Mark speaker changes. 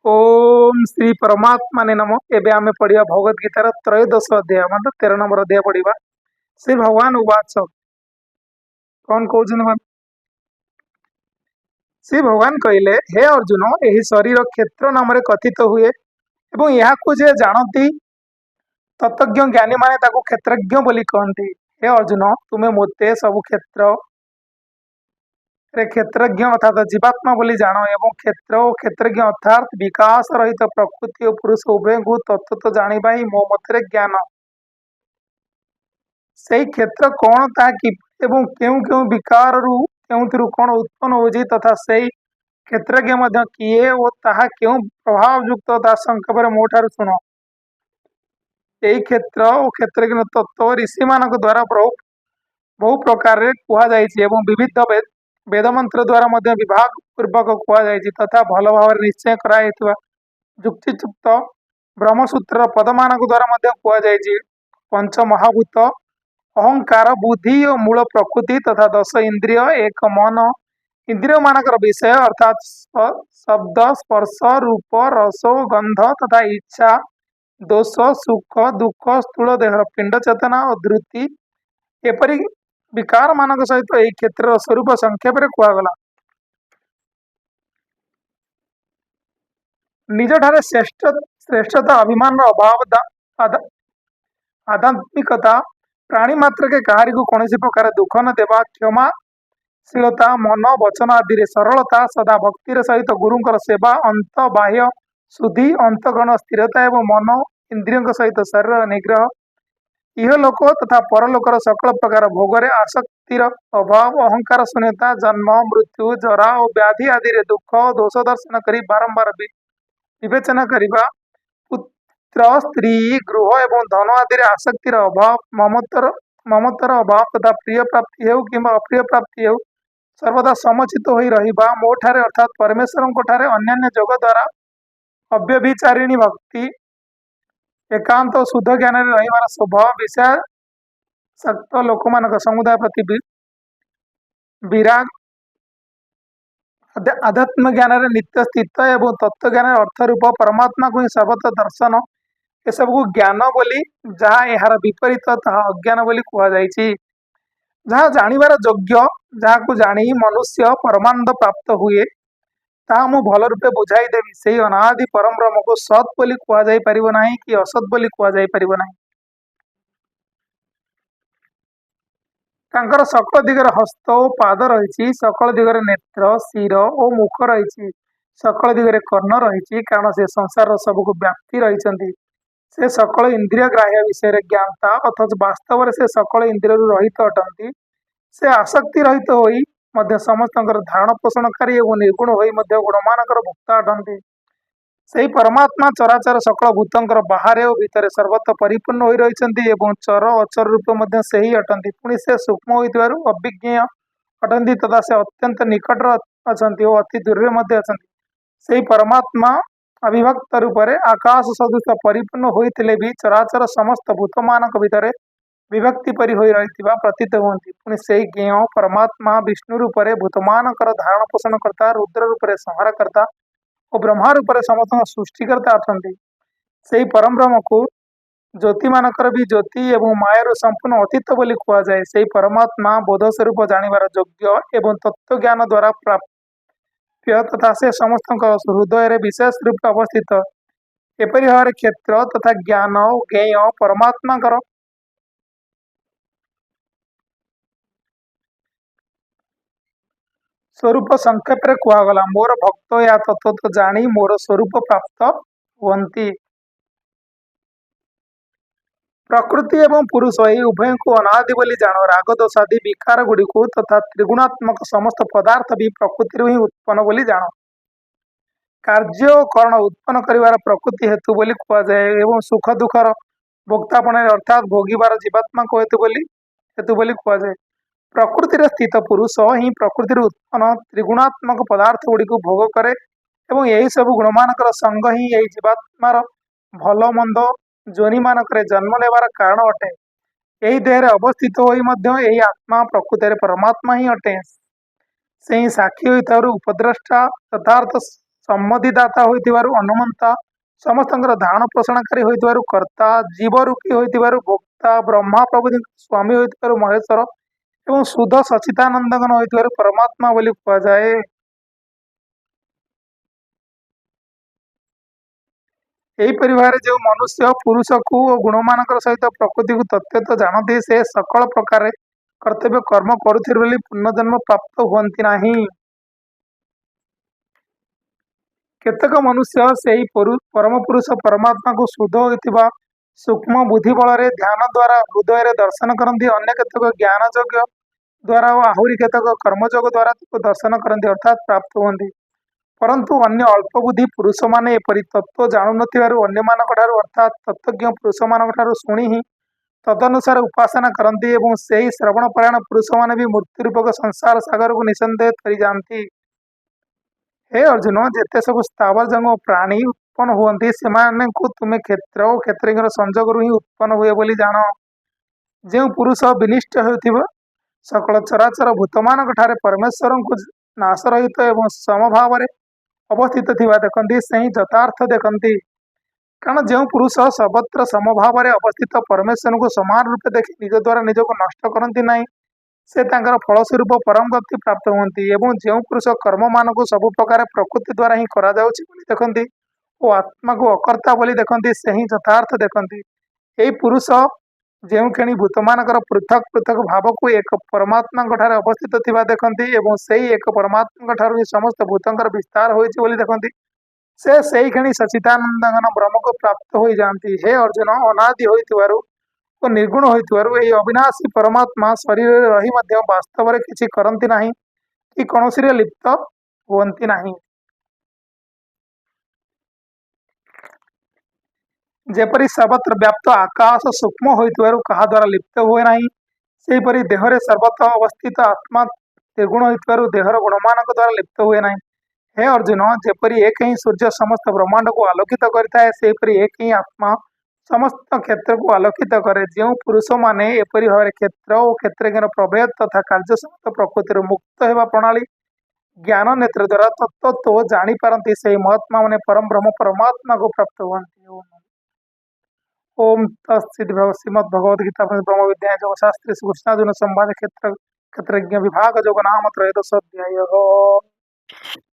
Speaker 1: ओम श्री परमात्मा ने नमो। एबे आमे पढ़िया भगवत गीतार त्रयोदश अध्याय मतलब 13 नंबर अध्याय पढ़िबा। श्री भगवान उवाच कौन कहउछन। श्री भगवान कहले, हे अर्जुन, एही शरीर क्षेत्र नाम कथित हुए एवं याकु जे जानती तत्ज्ञ ज्ञानी माने ताको क्षेत्रज्ञ बोली कहती। हे अर्जुन, तुमे मोते सबु क्षेत्र रे क्षेत्रज्ञ अर्थात जीवात्मा बोली जान एवं क्षेत्र और क्षेत्रज्ञ अर्थात विकास रहित प्रकृति और पुरुष उभय को तत्व तो जानिबा ही मो मतरे ज्ञान। सेई क्षेत्र कौन ता कि एवं केउ केउ विकार रु केउथिरु कौन उत्पन्न होजी तथा सेई क्षेत्रज्ञ मध्य किए और ताहा केउ प्रभाव युक्त ता संकल्प मोठारु सुनो। एई क्षेत्र और क्षेत्रज्ञ तत्व ऋषि मानक द्वारा बहु प्रकार रे कुहा जायछि एवं विविध वेद मंत्र द्वारा मध्य विभाग पूर्वक कुहा जायछि तथा भल भाव निश्चय कराइथिबा जुक्तियुक्त ब्रह्मसूत्र पदमानक द्वारा मध्य कुहा जायछि। पंच महाभूत अहंकार बुद्धि और मूल प्रकृति तथा 10 इंद्रिय एक मन इंद्रिय मानकर विषय अर्थात शब्द स्पर्श रूप रस गंध तथा इच्छा दोष सुख दुख स्थूल देहर पिंड चेतना और धृति एपरि विकार मानक सहित यही क्षेत्र स्वरूप संक्षेप कहगला। निज ठारे श्रेष्ठता अभिमान अभाव आध्यात्मिकता प्राणी मात्र के कहारी को कौन प्रकार दुख न देवा क्षमाशीलता मन वचन आदि सरलता सदा भक्तिर सहित गुरुंकर सेवा अंत बाह्य शुद्धि अंतगण स्थिरता एवं मन इंद्रियों सहित शरीर निग्रह इह लोक तथा परलोकर सकल प्रकार भोगरे आसक्तिर अभाव अहंकार शून्यता जन्म मृत्यु जरा और व्याधि आदि दुख दोष दर्शन करी बारंबार विवेचना करिबा पुत्र स्त्री गृह एवं धन आदि आसक्तिर अभाव ममतर अभाव तथा प्रिय प्राप्ति हेउ किंबा अप्रिय प्राप्ति हेउ सर्वदा समचित होई रहिबा मोठारे अर्थात परमेश्वर ठारे अन्यान्य जग द्वारा अव्यभिचारिणी भक्ति एकांत शुद्ध ज्ञान रहिबार स्वभाव विषय सक्त लोक मान समुदाय प्रति विराग आध्यात्म ज्ञान नित्य स्थित एवं तत्व ज्ञान अर्थ रूप परमात्मा को ही सर्वत्र दर्शन ये सब को ज्ञान बोली जहाँ यार विपरीत ताहा अज्ञान बोली कहुई। जहाँ जानिबार योग्य जहाँ को जानी मनुष्य परमानंद प्राप्त हुए ताहा मु भल रूपे बुझाई देवी से अनादि परम ब्रह्म को सत बोली कहुई परिबो नाही कि असत बोली कहुई परिबो नाही। तांकर सकल दिगरे हस्त और पाद रही सकल दिगरे नेत्र शिर और मुख रही सकल दिगरे कर्ण रही कारण से संसार सबको व्याप्ति रही से सकल इंद्रिय ग्राह्य विषय ज्ञाता अथच वास्तव से सकल इंद्रिय रहित अटंती से आसक्ति रहित होई मध्य समस्त धारण पोषणकारी और निर्गुण होई मध्य गुणमानकर भुक्ता अटंती से परमात्मा चराचर सकल भूतंकर बाहर और भितर सर्वत्र परिपूर्ण हो रही चर अचर रूप मध्य से ही अटंती पुणी से सूक्ष्म होइतिबारु अभिज्ञेय अटंती तथा से अत्यंत निकट अच्छा और अति दूर से परमात्मा अविभक्त रूप से आकाश सदृश परिपूर्ण होते भी चराचर समस्त भूत मानक भितर विभक्ति परि हो रही प्रतीत होती पुणी से ज्ञेय परमात्मा विष्णु रूप से भूतमानकर धारण पोषण करता रुद्र रूप से संहार करता और ब्रह्मा रूप से समस्त सृष्टिकर्ता अच्छा से परम ब्रह्म को ज्योति मानकर भी ज्योति एवं मायर संपूर्ण अतीत बोली कहुए से परमात्मा बोध स्वरूप जानिबार योग्य एवं तत्व ज्ञान द्वारा प्राप्य तथा से समस्त हृदय विशेष रूप अवस्थित एपरि भाव क्षेत्र तथा ज्ञान ज्ञेय परमात्मा स्वरूप संक्षेप रे कहगला। मोर भक्त या तत्व तो जानी मोर स्वरूप प्राप्त हुंती। प्रकृति एवं पुरुष यही उभय को अनादि बोली जान राग दोषादि विकार गुड़ी को तथा त्रिगुणात्मक समस्त पदार्थ भी प्रकृति ही उत्पन्न बोली जान कार्य करण उत्पन्न करिवार प्रकृति हेतु बोली कहुए एवं सुख दुखर भोक्तापण अर्थात भोगिबार जीवात्मा को हेतु बोली कहुए। प्रकृति स्थित पुरुष ही प्रकृति उत्पन्न त्रिगुणात्मक पदार्थ गुड़ी को भोग करे एवं यही सब गुणमानकर संग ही यही जीवात्मार भल मंद जोनि मानक जन्म लेवार कारण अटे। यही देह अवस्थित होई आत्मा प्रकृति परमात्मा ही अटे से ही साक्षी होता उपद्रष्टा तथार्थ ସମ୍ମତିଦାତା ହୋଇଥିବାରୁ ଅନୁମନ୍ତା, ସମସ୍ତଙ୍କର ଧାରଣ ପୋଷଣକାରୀ ହୋଇଥିବାରୁ କର୍ତ୍ତା, ଜୀବରୂପୀ ହୋଇଥିବାରୁ ଭୋକ୍ତା, ବ୍ରହ୍ମା ପ୍ରଭୃତିଙ୍କ ସ୍ୱାମୀ ହୋଇଥିବାରୁ ମହେଶ୍ୱର ଏବଂ ଶୁଦ୍ଧ ସଚ୍ଚିଦାନନ୍ଦଘନ ହୋଇଥିବାରୁ ପରମାତ୍ମା ବୋଲି କୁହାଯାଏ। ଏହିପରି ଭାବରେ ଯେଉଁ ମନୁଷ୍ୟ ପୁରୁଷକୁ ଓ ଗୁଣମାନଙ୍କର ସହିତ ପ୍ରକୃତିକୁ ତତ୍ତ୍ୱତଃ ଜାଣନ୍ତି, ସେ ସକଳ ପ୍ରକାରେ କର୍ତ୍ତବ୍ୟ କର୍ମ କରୁଥିବେ ବୋଲି ପୁନର୍ଜନ୍ମ ପ୍ରାପ୍ତ ହୁଅନ୍ତି ନାହିଁ। କେତେକ ମନୁଷ୍ୟ ସେହି ପରମ ପୁରୁଷ ପରମାତ୍ମାକୁ ଶୁଦ୍ଧ ହୋଇଥିବା ସୂକ୍ଷ୍ମ ବୁଦ୍ଧି ବଳରେ ଧ୍ୟାନ ଦ୍ୱାରା ହୃଦୟରେ ଦର୍ଶନ କରନ୍ତି। ଅନ୍ୟ କେତେକ ଜ୍ଞାନ ଯୋଗ୍ୟ ଦ୍ୱାରା ଓ ଆହୁରି କେତେକ କର୍ମଯୋଗ ଦ୍ୱାରା ତାକୁ ଦର୍ଶନ କରନ୍ତି ଅର୍ଥାତ୍ ପ୍ରାପ୍ତ ହୁଅନ୍ତି। ପରନ୍ତୁ ଅନ୍ୟ ଅଳ୍ପ ବୁଦ୍ଧି ପୁରୁଷମାନେ ଏପରି ତତ୍ତ୍ୱ ଜାଣୁନଥିବାରୁ ଅନ୍ୟମାନଙ୍କଠାରୁ ଅର୍ଥାତ୍ ତତ୍ତ୍ୱଜ୍ଞ ପୁରୁଷମାନଙ୍କଠାରୁ ଶୁଣି ହିଁ ତଦନୁସାରେ ଉପାସନା କରନ୍ତି ଏବଂ ସେହି ଶ୍ରବଣ ପରାୟଣ ପୁରୁଷମାନେ ବି ମୃତ୍ୟୁ ରୂପକ ସଂସାର ସାଗରକୁ ନିଃସନ୍ଦେହ ତରିଯାଆନ୍ତି। ହେ ଅର୍ଜୁନ, ଯେତେ ସବୁ ସ୍ଥାବର ଜଙ୍ଗ ପ୍ରାଣୀ ଉତ୍ପନ୍ନ ହୁଅନ୍ତି, ସେମାନଙ୍କୁ ତୁମେ କ୍ଷେତ୍ର ଓ କ୍ଷେତ୍ରଜ୍ଞର ସଂଯୋଗରୁ ହିଁ ଉତ୍ପନ୍ନ ହୁଏ ବୋଲି ଜାଣ। ଯେଉଁ ପୁରୁଷ ବିନିଷ୍ଟ ହେଉଥିବ ସକଳ ଚରାଚର ଭୂତମାନଙ୍କଠାରେ ପରମେଶ୍ୱରଙ୍କୁ ନାଶରହିତ ଏବଂ ସମଭାବରେ ଅବସ୍ଥିତ ଥିବା ଦେଖନ୍ତି, ସେ ହିଁ ଯଥାର୍ଥ ଦେଖନ୍ତି। କାରଣ ଯେଉଁ ପୁରୁଷ ସର୍ବତ୍ର ସମଭାବରେ ଅବସ୍ଥିତ ପରମେଶ୍ୱରଙ୍କୁ ସମାନ ରୂପେ ଦେଖି ନିଜ ଦ୍ୱାରା ନିଜକୁ ନଷ୍ଟ କରନ୍ତି ନାହିଁ, ସେ ତାଙ୍କର ଫଳସ୍ୱରୂପ ପରମ ଗତି ପ୍ରାପ୍ତ ହୁଅନ୍ତି। ଏବଂ ଯେଉଁ ପୁରୁଷ କର୍ମମାନଙ୍କୁ ସବୁ ପ୍ରକାର ପ୍ରକୃତି ଦ୍ୱାରା ହିଁ କରାଯାଉଛି ବୋଲି ଦେଖନ୍ତି ଓ ଆତ୍ମାକୁ ଅକର୍ତ୍ତା ବୋଲି ଦେଖନ୍ତି, ସେ ହିଁ ଯଥାର୍ଥ ଦେଖନ୍ତି। ଏହି ପୁରୁଷ ଯେଉଁକ୍ଷଣି ଭୂତମାନଙ୍କର ପୃଥକ ପୃଥକ ଭାବକୁ ଏକ ପରମାତ୍ମାଙ୍କଠାରେ ଅବସ୍ଥିତ ଥିବା ଦେଖନ୍ତି ଏବଂ ସେହି ଏକ ପରମାତ୍ମାଙ୍କଠାରୁ ହିଁ ସମସ୍ତ ଭୂତଙ୍କର ବିସ୍ତାର ହୋଇଛି ବୋଲି ଦେଖନ୍ତି, ସେ ସେହିକ୍ଷଣି ସଚ୍ଚିଦାନନ୍ଦଘନ ବ୍ରହ୍ମକୁ ପ୍ରାପ୍ତ ହୋଇଯାଆନ୍ତି। ହେ ଅର୍ଜୁନ, ଅନାଦି ହୋଇଥିବାରୁ ଓ ନିର୍ଗୁଣ ହୋଇଥିବାରୁ ଏହି ଅବିନାଶୀ ପରମାତ୍ମା ଶରୀରରେ ରହି ମଧ୍ୟ ବାସ୍ତବରେ କିଛି କରନ୍ତି ନାହିଁ କି କୌଣସିରେ ଲିପ୍ତ ହୁଅନ୍ତି ନାହିଁ। ଯେପରି ସର୍ବତ୍ର ବ୍ୟାପ୍ତ ଆକାଶ ସୂକ୍ଷ୍ମ ହୋଇଥିବାରୁ କାହା ଦ୍ୱାରା ଲିପ୍ତ ହୁଏ ନାହିଁ, ସେହିପରି ଦେହରେ ସର୍ବତ୍ର ଅବସ୍ଥିତ ଆତ୍ମା ନିର୍ଗୁଣ ହୋଇଥିବାରୁ ଦେହର ଗୁଣମାନଙ୍କ ଦ୍ୱାରା ଲିପ୍ତ ହୁଏ ନାହିଁ। ହେ ଅର୍ଜୁନ, ଯେପରି ଏକ ହିଁ ସୂର୍ଯ୍ୟ ସମସ୍ତ ବ୍ରହ୍ମାଣ୍ଡକୁ ଆଲୋକିତ କରିଥାଏ, ସେହିପରି ଏକ ହିଁ ଆତ୍ମା ସମସ୍ତ କ୍ଷେତ୍ରକୁ ଆଲୋକିତ କରେ। ଯେଉଁ ପୁରୁଷମାନେ ଏପରି ଭାବରେ କ୍ଷେତ୍ର ଓ କ୍ଷେତ୍ରଜ୍ଞର ପ୍ରଭେଦ ତଥା କାର୍ଯ୍ୟସମସ୍ତ ପ୍ରକୃତିରୁ ମୁକ୍ତ ହେବା ପ୍ରଣାଳୀ ଜ୍ଞାନ ନେତ୍ର ଦ୍ୱାରା ତତ୍ତ୍ୱତଃ ଜାଣିପାରନ୍ତି, ସେହି ମହାତ୍ମାମାନେ ପରମ ବ୍ରହ୍ମ ପରମାତ୍ମାକୁ ପ୍ରାପ୍ତ ହୁଅନ୍ତି। ओम तत्सदित श्रीमद्भगवद्गीता ब्रह्म विद्या योगशास्त्रे श्रीकृष्णार्जुन संवाद क्षेत्रज्ञ विभाग योग नाम त्रयोदश अध्यायः।